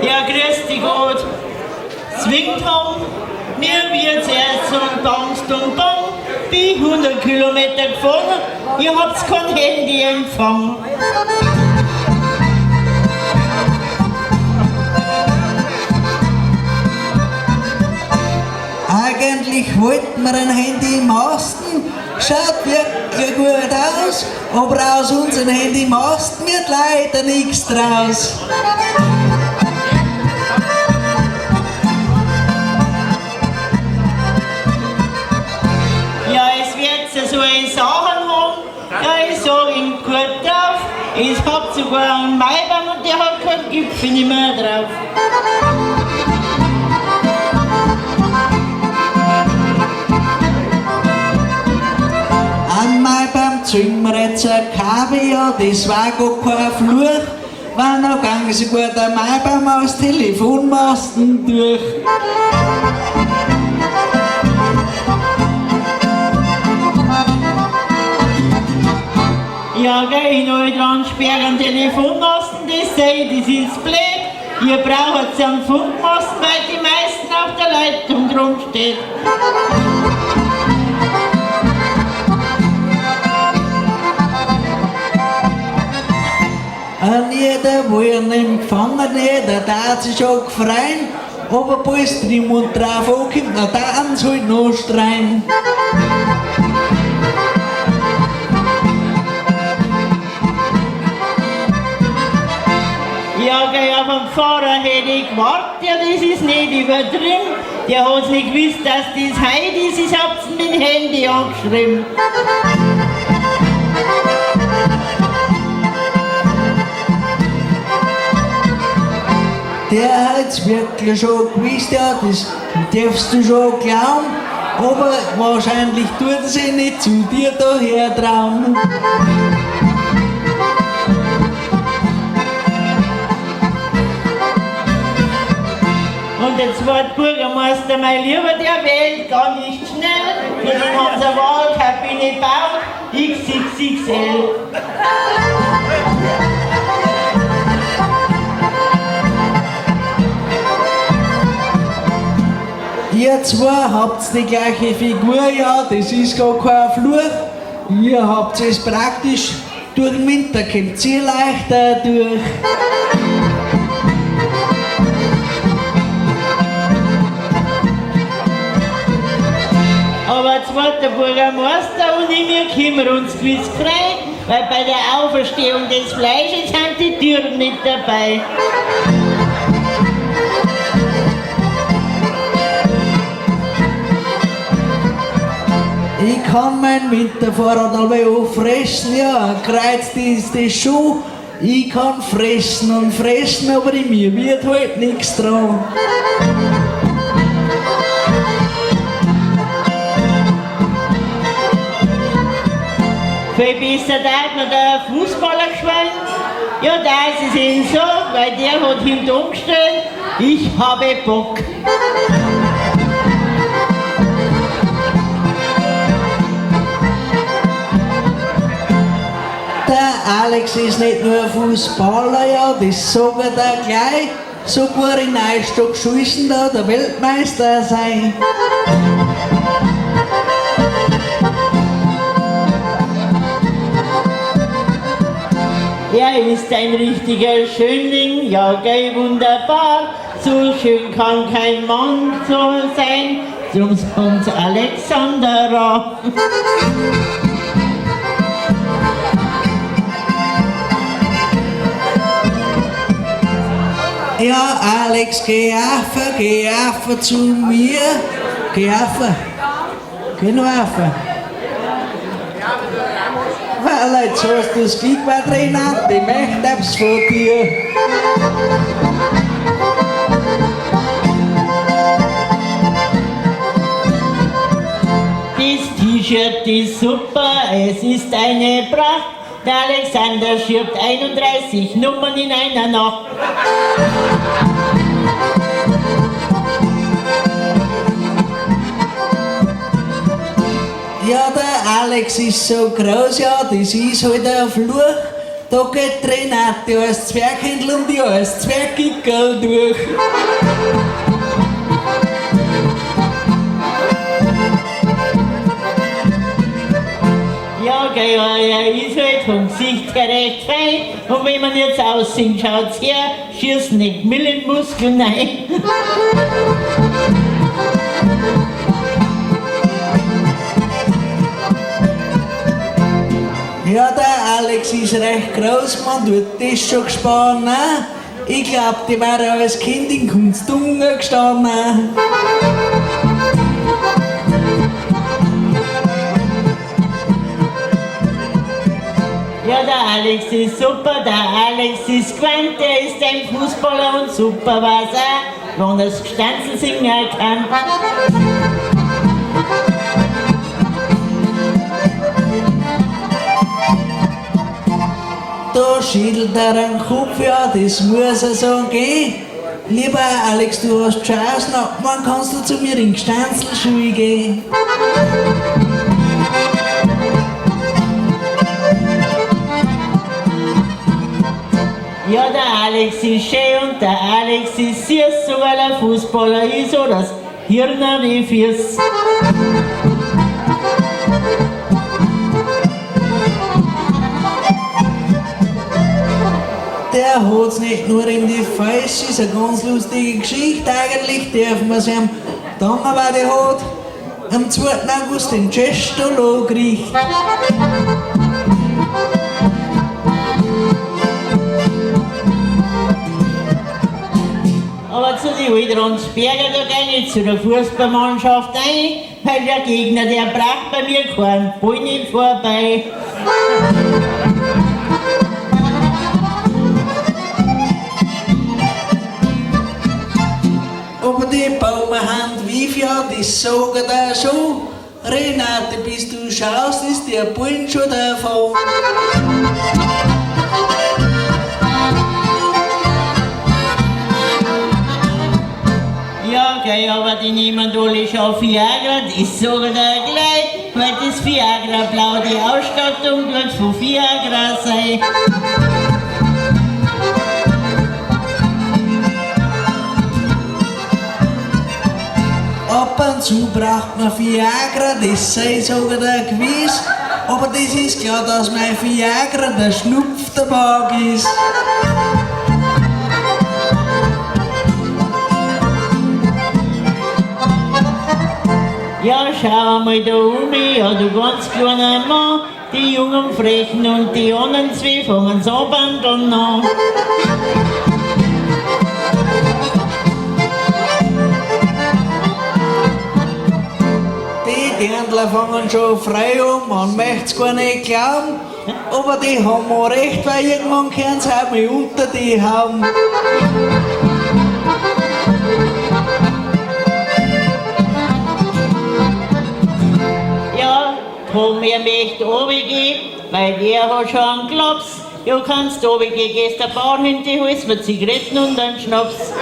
Ja, grüß dich Gott. Zwingt haben, mir wird's erst so bangst und bang. Bin 100 Kilometer gefahren, ihr habt kein Handyempfang. Eigentlich wollten wir ein Handy masten, schaut wirklich gut aus, aber aus unserem Handy masten wird leider nichts draus. Ja, es wird so eine Sachen haben, ja, ich sag ihm gut drauf, es hat sogar einen Maibaum und der hat keinen Gipfel nicht mehr drauf. An Maibaum zünden wir jetzt ein Kabel, ja, das war gar kein Fluch, weil noch gegangen so gut ein Maibaum aus Telefonmasten durch. Ja, geh in Altrandsberg einen Telefonmasten, das ist blöd. Ihr braucht einen Funkmasten, weil die meisten auf der Leitung drum steht. An jeder, wo ihn empfangen hat, der darf sich schon gefreien, aber bis drin und drauf ankommt, na dann soll noch streien. Ja, geh, auf den Fahrer hätte ich gewartet, ja, das ist nicht übertrieben. Der hat nicht gewusst, dass das heute ist, ich hab's mit dem Handy angeschrieben. Der hat's wirklich schon gewusst, ja, das darfst du schon glauben, aber wahrscheinlich tut er sich nicht zu dir daher trauen. Und der zweite Bürgermeister, mein Lieber, der wählt gar nicht schnell. Für den haben sie eine Wahlkabine gebaut, XXXL. Ihr zwei habt die gleiche Figur, ja, das ist gar kein Fluch. Ihr habt es praktisch, durch den Winter kommt ihr leichter durch. Aber zweiter Bürgermeister und ich, wir kümmern uns gewiss frei, weil bei der Auferstehung des Fleisches sind die Türen nicht dabei. Ich kann mein Winterfahrrad alle auffressen, ja, ein Kreuz ist das schon. Ich kann fressen und fressen, aber in mir wird halt nichts dran. Viel besser darf mir der Fußballer gefallen. Ja, da ist es eben so, weil der hat hinten umgestellt, ich habe Bock. Der Alex ist nicht nur ein Fußballer, ja, das sagt er gleich. Sogar in Neustock schießen da der Weltmeister sein. Er ist ein richtiger Schönling, ja gell, wunderbar. So schön kann kein Mann so sein, drum kommt's Alexandra. Ja, Alex, geh auf zu mir. Geh auf. Geh nur auf. Weil jetzt hast du das Glück bei Renate, ich möchte etwas von dir. Das T-Shirt ist super, es ist eine Pracht. Der Alexander schirbt 31 Nummern in einer Nacht. Ja, der Alex ist so groß, ja, das ist halt ein Fluch. da geht Renate als Zwerghändler und ich als Zwerggickerl durch. Ja, gell, ja, er ist halt vom Gesicht her recht fein. Und wenn man jetzt aussieht, schaut's her, schießen nicht Millenmuskeln rein. Ja, der Alex ist recht groß, man tut das schon gespannt. Ich glaub, die wäre als Kind in Kunstungen gestanden. Ja, der Alex ist super, der Alex ist gewandt, der ist ein Fußballer und super was auch, wenn er das Gstanzl singen kann. Da schüttelt er den Kopf, ja, das muss er so gehen. Lieber Alex, du hast Chance, wann kannst du zu mir in Gstanzl-Schule gehen? Ja, der Alex ist schön und der Alex ist süß, so weil er Fußballer ist, so das Hirn wie Füß. Der hat's nicht nur in die Face, ist eine ganz lustige Geschichte. Eigentlich dürfen wir es ihm dann, weil der hat am 2. August den Chestolo gekriegt. Aber zu den Altrandsberger, da gehe ich zu der Fußballmannschaft ein, weil der Gegner, der braucht bei mir keinen Ball nicht vorbei. Aber die Bauernhand wie viel, das sagen da schon. Renate, bis du schaust, ist der Bullen schon davon. Ja, gell, aber die nehmen alle schon Viagra, das sagen da gleich, weil das Viagra blau, die Ausstattung wird von Viagra sein. Ab und zu braucht man Viagra, das sei sogar der gewiss. Aber das ist klar, dass mein Viagra der Schnupftabak ist. Ja, schau mal da um, ja, du ganz kleiner Mann, die Jungen frechen und die anderen zwei fangen's anbandeln an. Die Dirndler fangen schon frei an, man möcht's gar nicht glauben. Aber die haben auch recht, weil irgendwann können sie auch mal unter die haben. Ja, Tom, er möchte runtergehen, weil der hat schon einen Klaps. Ja, kannst du runtergehen, gehst der Bauern hinter, holst mir Zigaretten und einen Schnaps.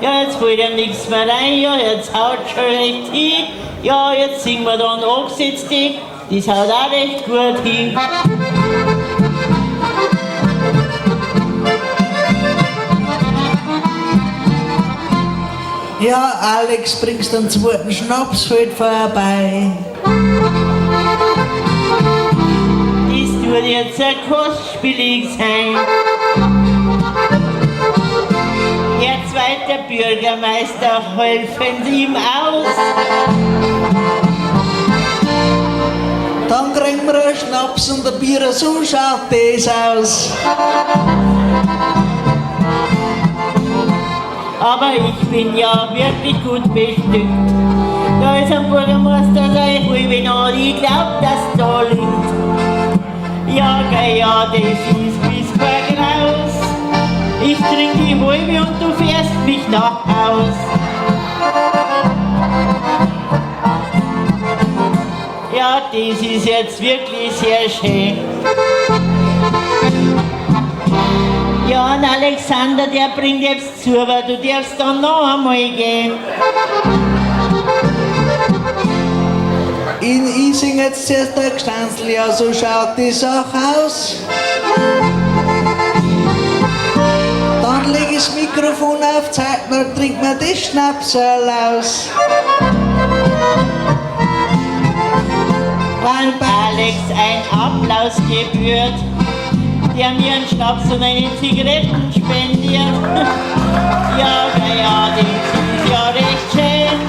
Ja, jetzt fällt ihm nichts mehr rein, ja, jetzt haut schon recht hin. Ja, jetzt singen wir dann Angesetzte, das haut auch recht gut hin. Ja, Alex, bringst den 2. Schnaps heute vorbei. Das tut jetzt ein kostspielig sein. Herr 2. Bürgermeister, helfen Sie ihm aus. Dann kriegen wir einen Schnaps und ein Bier, so schaut das aus. Aber ich bin ja wirklich gut bestückt. Da ist ein Bürgermeister, der halbe an, ich glaub, dass da liegt. Ja, gell, ja, das ist bis kein Graus. Ich trink die halbe und du fährst mich nach Haus. Ja, das ist jetzt wirklich sehr schön. Ja, und Alexander, der bringt jetzt zu, aber du darfst dann noch einmal gehen. Ich singe jetzt zuerst der Gstanzl, ja, so schaut die Sache aus. Dann leg ich das Mikrofon auf, zeig mir, trink mir die Schnapsal aus. Weil Alex ein Applaus gebührt, der mir einen Schnaps und eine Zigaretten spendiert. Ja, das ist ja recht schön.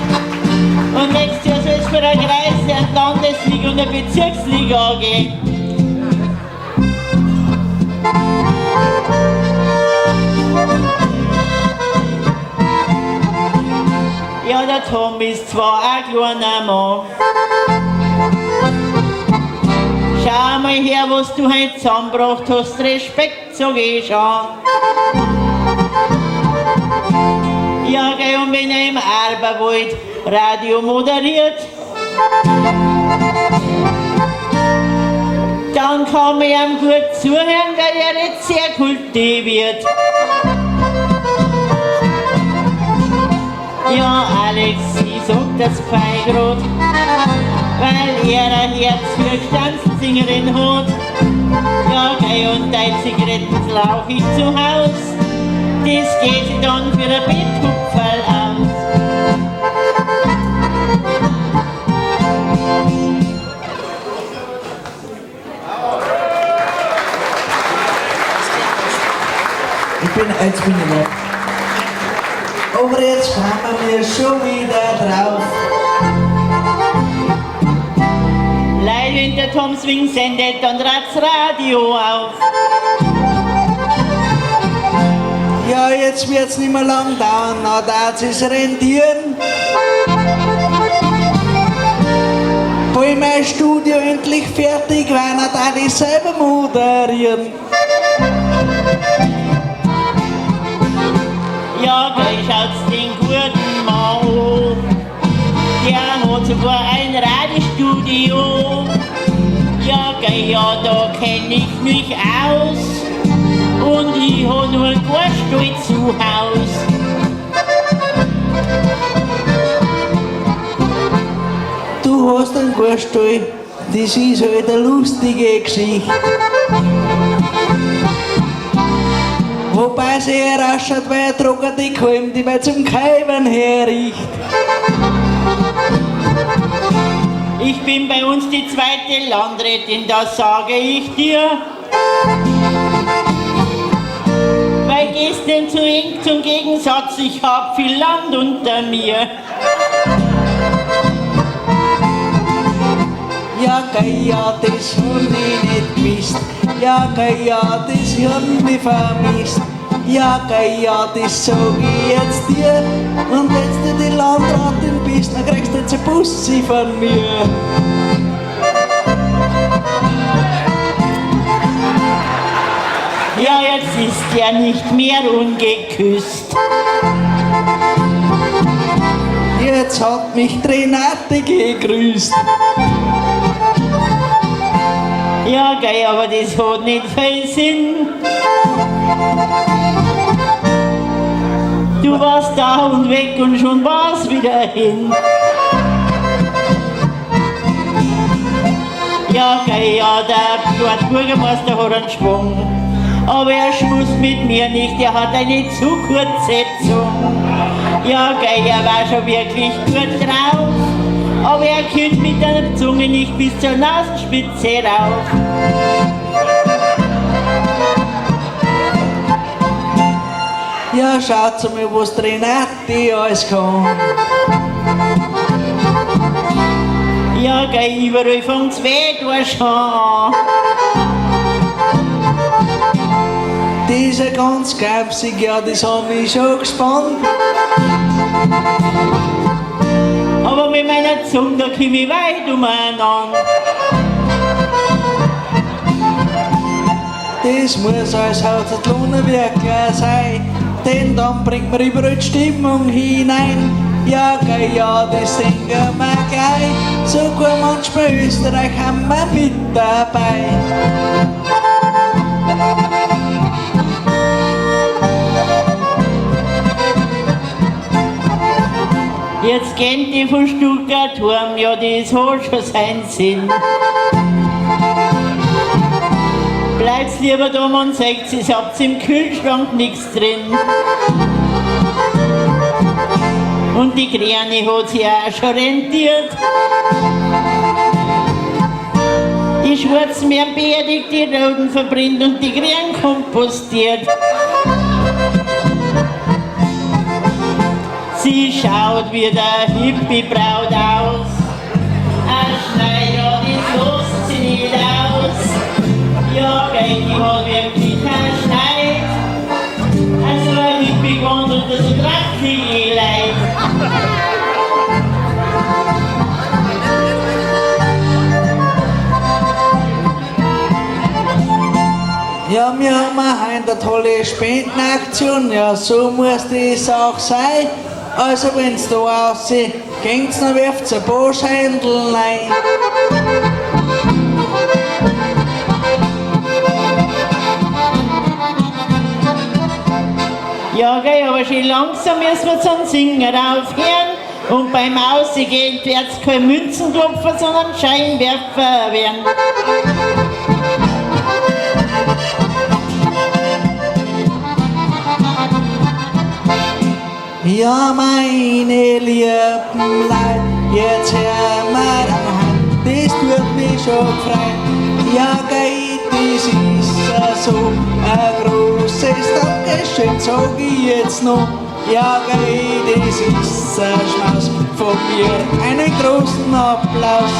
Und nächstes Jahr soll es für ein Kreis der Landesliga und der Bezirksliga gehen. Ja, der Tom ist zwar ein kleiner Mann. Schau mal her, was du heute zusammengebracht hast. Respekt, sag ich schon. Ja, gell, und wenn er im Arberwald Radio moderiert, dann kann man ihm gut zuhören, weil er jetzt sehr kultiviert. Ja, Alex, ich sag das Feigrot, weil er ein Herz für Gstanzsängerin hat. Ja, gell, und dein Zigaretten lauch ich zu Haus. Das geht sich dann für ein Betthupferl aus. Jetzt bin ich weg. Aber jetzt kommen wir schon wieder drauf. Leid, wenn der Tom Swing sendet, dann dreht's Radio auf. Ja, jetzt wird's nicht mehr lang dauern, na darf es rentieren. Wenn mein Studio endlich fertig wäre, dann darf ich selber moderieren. Ja, gleich schaut's den guten Mann an. Der hat sogar ein Radiostudio. Ja, gell, ja, da kenn ich mich aus. Und ich hab nur einen Gaststall zu Haus. Du hast einen Gaststall, das ist halt eine lustige Geschichte. Wobei sie herausschaut, weil er trocken die Kalm, die man zum Keimen herricht. Ich bin bei uns die zweite Landrätin, das sage ich dir. Weil gehst denn zu eng zum Gegensatz, ich hab viel Land unter mir. Ja, gell, ja, das hab ich nicht gewusst. Ja, gell, ja, das hab ich vermisst. Ja, gell, ja, das sag ich jetzt dir. Und wenn du die Landratin bist, dann kriegst du jetzt ein Bussi von mir. Ja, jetzt ist er nicht mehr ungeküsst. Jetzt hat mich Renate gegrüßt. Ja, gell, aber das hat nicht viel Sinn. Du warst da und weg und schon war's wieder hin. Ja, gell, ja, der Bürgermeister hat einen Schwung. Aber er schmust mit mir nicht, er hat eine zu kurze Zunge. Ja, gell, er war schon wirklich gut drauf. Aber er kommt mit der Zunge nicht bis zur Nasenspitze rauf. Ja, schaut mal, was die Renate alles kann. Ja, gell, überall fängt's weh, du schon an. Diese ganz gäbsig, ja, das hab ich schon gespannt. Aber mit meiner Zunge, da komm ich weit umeinander. Das muss als Haushaltslohnerwerkler sein, denn dann bringt man überall die Stimmung hinein. Ja, gell, ja, das singen wir gleich, sogar manchmal Österreich haben wir mit dabei. Jetzt gehen die von Stuttgart heim, ja, das hat schon seinen Sinn. Bleibt's lieber da, man sagt, es habt im Kühlschrank nichts drin. Und die Kräne hat sich auch schon rentiert. Die Schwarzen werden beerdigt, die Roten verbrennt und die Grünen kompostiert. Sie schaut wie der Hippie-Braut aus. Ein Schneider, das lässt sie nicht aus. Ja, gell, die hat wirklich keinen Schneid. Also ein Hippie wandelt unter so dreckige Leid. Ja, wir haben eine tolle Spendenaktion, ja, so muss das auch sein. Also, wenn's da aussieht, ging's noch, werft's ein paar Scheindl rein. Ja, gell, aber schon langsam müssen wir zum Singen aufhören. Und beim Ausgehen wird's kein Münzenklopfer, sondern Scheinwerfer werden. Ja, meine lieben Leute, jetzt hör mal an, das tut mich schon freuen. Ja, gell, das ist so ein großes Dankeschön, sag ich jetzt noch. Ja, gell, das ist ein Schmaus, von mir einen großen Applaus.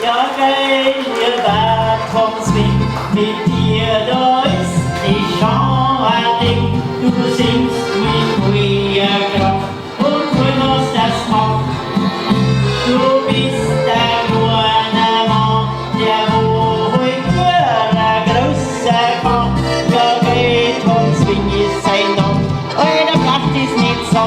Ja, gell, lieber Thomas, mit dir, da ist die Cham, du singst mit hoher Kraft und hast das macht. Du bist der kleine Mann, der wo heute nur ein großer kann. Ja, geht uns, wenn ich sein Name, eure Pracht ist nicht so.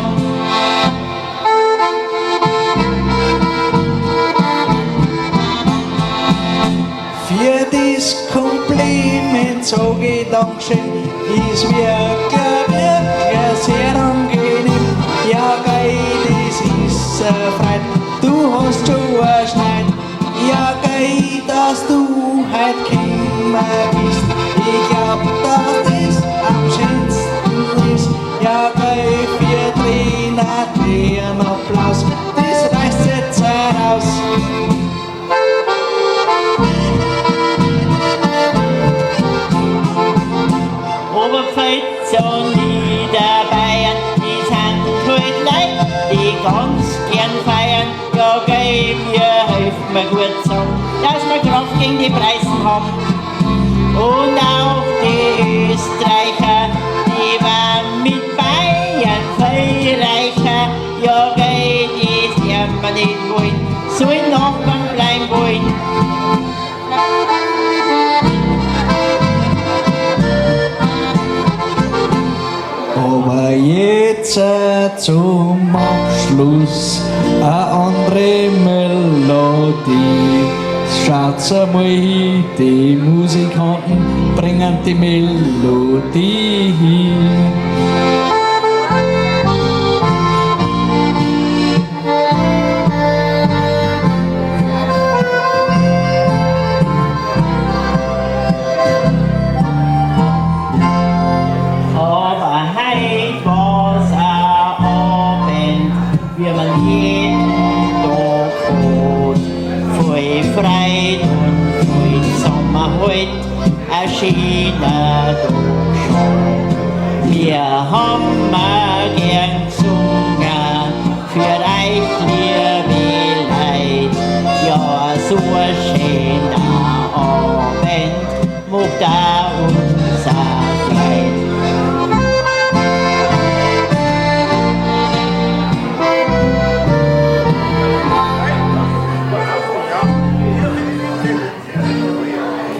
Für das Kompliment sag ich Dankeschön, ist wirklich sehr angenehm. Ja, gell, das ist Freude, du hast schon ein Schneid. Ja, gell, dass du heut gekommen bist. Ich glaub, dass das am schönsten ist. Ja, gell, für Renate einen Applaus, das reißt jetzt heraus. Oberpfalz und Niederbayern, die sind halt Leute, die ganz gern feiern. Ja, gell, wir helfen mir gut zusammen, dass wir Kraft gegen die Preisen haben. Und auch die Österreicher, die waren mit Bayern viel reicher. Ja, gell, das werden wir nicht wollen, sollen Nachbarn bleiben wollen. Aber jetzt zum Abschluss eine andere Melodie. Schaut's einmal hin, die Musikanten bringen die Melodie hin. Ein schöner Tag schon. Wir haben gern gesungen für euch, liebe Leid. Ja, so ein schöner Abend macht auch unser Freude.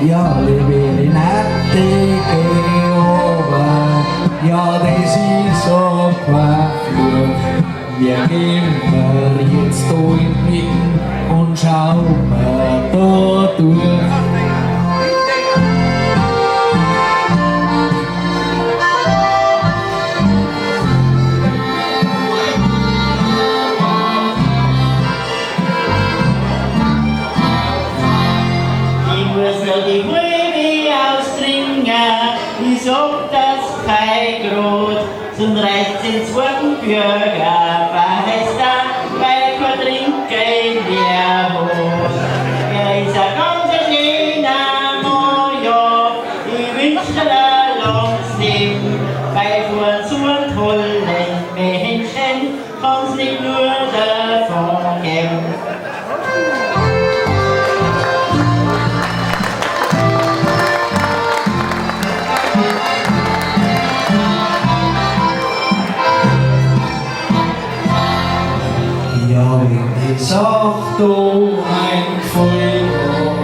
Ja, liebe Renate, geh over. Ja, das ist so Quaffluch. Wir gehen jetzt da in Mitten und schauen da durch. Bürger, Barista, bei Quadrinke der Hof. Ist ein ganz schöner Major, ich wünsch dir ein langes Leben. Bei so einem tollen Menschen kann's nicht nur davon geben. Ja, wenn die Sache da eingefallen war,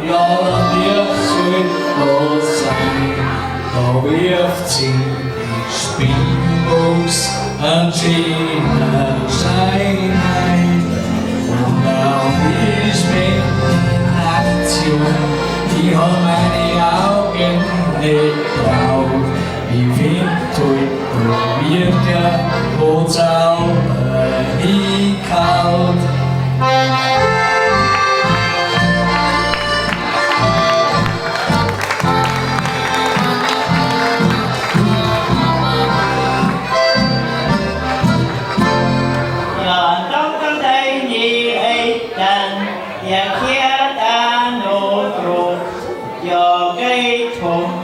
ja, dann wird's halt da sein. Da wirft sie die Spielbox einen schönen Schein ein. Und auch die Spendenaktion, die haben meine Augen nicht traut. Ich find halt, da wird ja unser Auge hingehaut. Ja, danke an deine Eltern, ihr kehrt an und rot. Ja, geht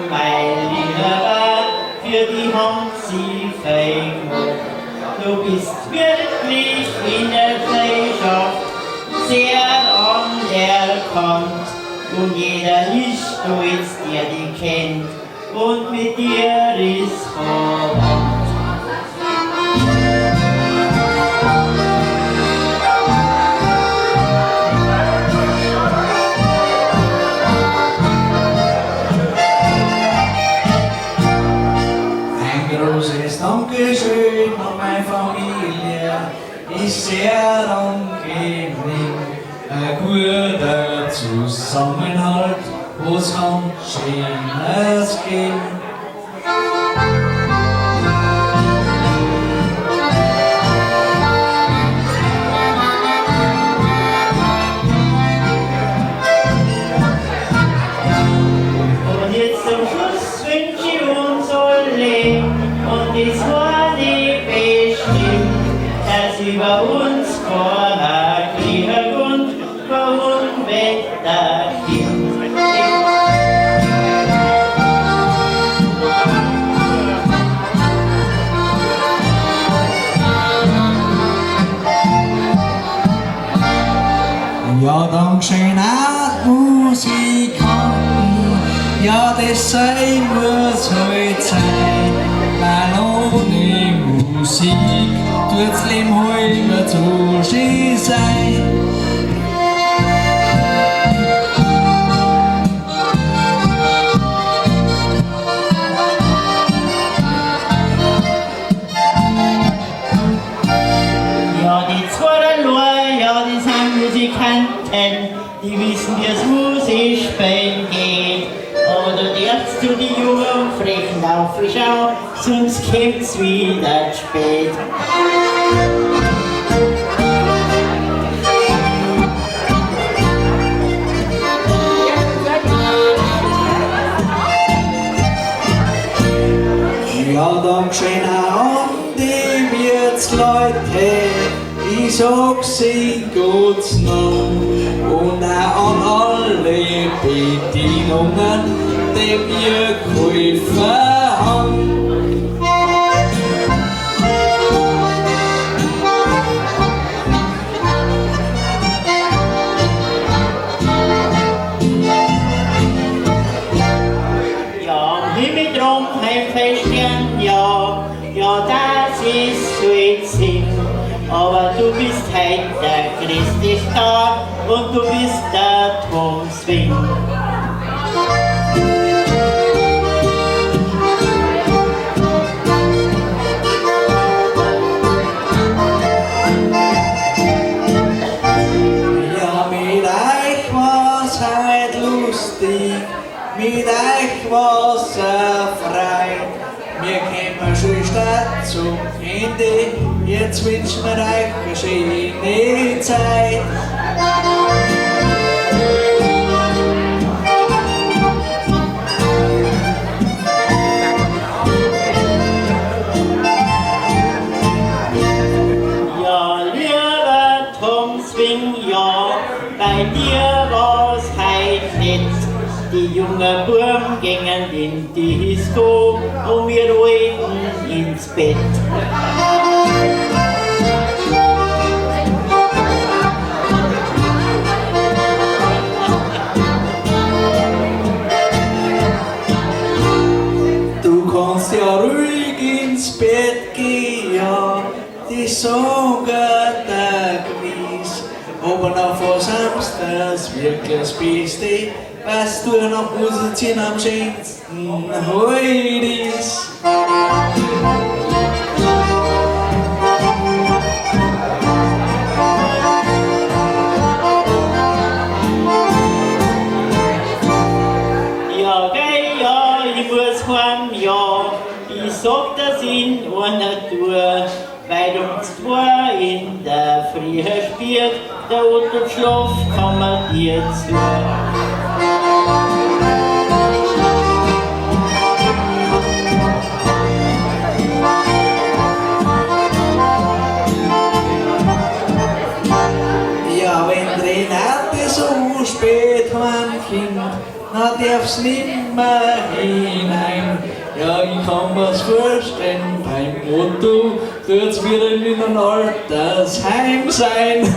mein Lieber, für die haben sie fein gemacht. Du bist wirklich in der Gesellschaft sehr anerkannt und jeder ist stolz, der dich kennt und mit dir ist verwandt. Großes Dankeschön an meine Familie, ist sehr angenehm. Ein guter Zusammenhalt, wo's kann Schönes geben. Und jetzt zum Schluss wünsche ich uns alle, und es war nicht bestimmt, dass über uns keiner Krieg und kein Unwetter gibt. Ja, Dankeschön an Musikanten, ja, das sei muss heute sein, weil ohne Musik tut's Leben heute so schön sein. Ja, die zwei Leute, ja, die sind Musikanten, die wissen, wie es Musik spielen geht. Aber du darfst zu die jungen Frechen aufschauen, sonst kommt's wieder spät. Ja, Dankeschön an die Wirtsleute, ich sag's in Gottes Namen, und auch an alle Bedienungen, die mir geholfen haben. Ja, Himmel drum, ein Festchen, ja, ja, das ist so jetzt Sinn. Aber du bist heut der Christistag und du bist der Tom Swing. Ja, mit euch war's heut lustig, mit euch war's erfreut. Wir kommen schon statt zum Ende, jetzt wünschen wir euch eine schöne Zeit. bei dir war's heut nicht. Die jungen Burm gingen in die Disco und wir wollten ins Bett. Du kannst ja ruhig ins Bett gehen, ja, die sagen der gewiss. Aber nach was hamst das wirklich das Beste, was du nach Musizieren am schönsten heute ist. Ja, gell, ja, ich muss heim, ja, ich sag das in einer Tour, weil uns zwei in der Früh spielt, der Otto Schlaf kann man dir zu. Ja, wenn Renate so spät heimkommt, dann darf's nimmer hinein. Ja, ich kann mir's vorstellen, beim Motto tut's wieder in ein Altersheim sein.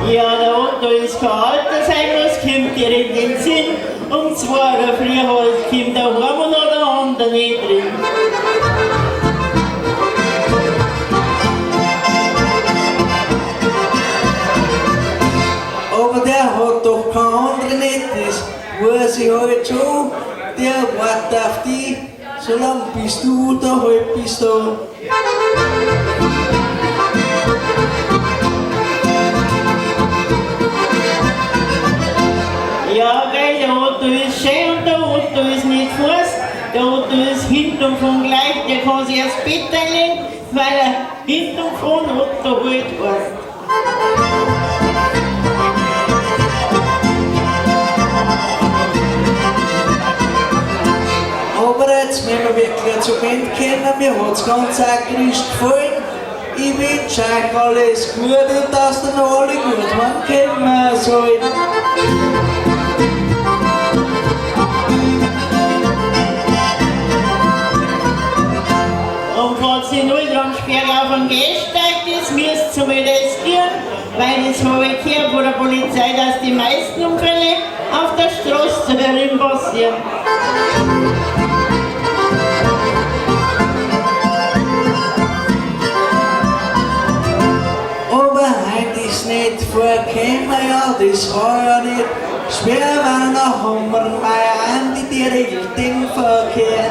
Ja, der Otto ist kein Altersheim, was kommt dir in den Sinn? Um 2 Uhr früh halt kommt der Heim und hat der andere nicht drin. Aber der hat doch kein anderes Nettes, weiß ich halt schon, der wartet auf dich, solange bis du da halt bist da. Ja, gell, der Otto ist schön und der Otto ist nicht fest. Der Otto ist hinten von gleich, der kann sich aufs Bett einlegen, weil er hinten von Otto halt heißt. Aber jetzt müssen wir wirklich zum Ende kommen, mir hat's ganz akrisch gefallen. Ich wünsche euch alles Gute und dass ihr noch alle gut heimkommen sollt. Und falls ihr in Altrandsberg auf den Gehsteig ist, müsst ihr molestieren, weil das habe ich gehört von der Polizei, dass die meisten Unfälle auf der Straße herum passieren. Aber heute ist nicht vorgekommen, ja, das war ja nicht schwer, weil noch haben wir Maier an die regelt den Verkehr.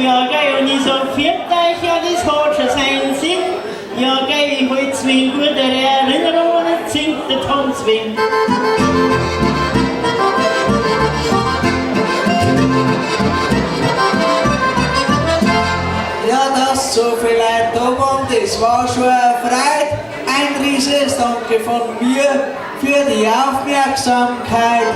Ja, gell, und ich sag, viert euch, ja, das hat schon seinen Sinn. Ja, gell, ich halt's mir in guter Erinnerung und jetzt singt der Tanzwing. Ja, dass so viele Leute da waren, das war schon eine Freude. Ein rieses Danke von mir für die Aufmerksamkeit.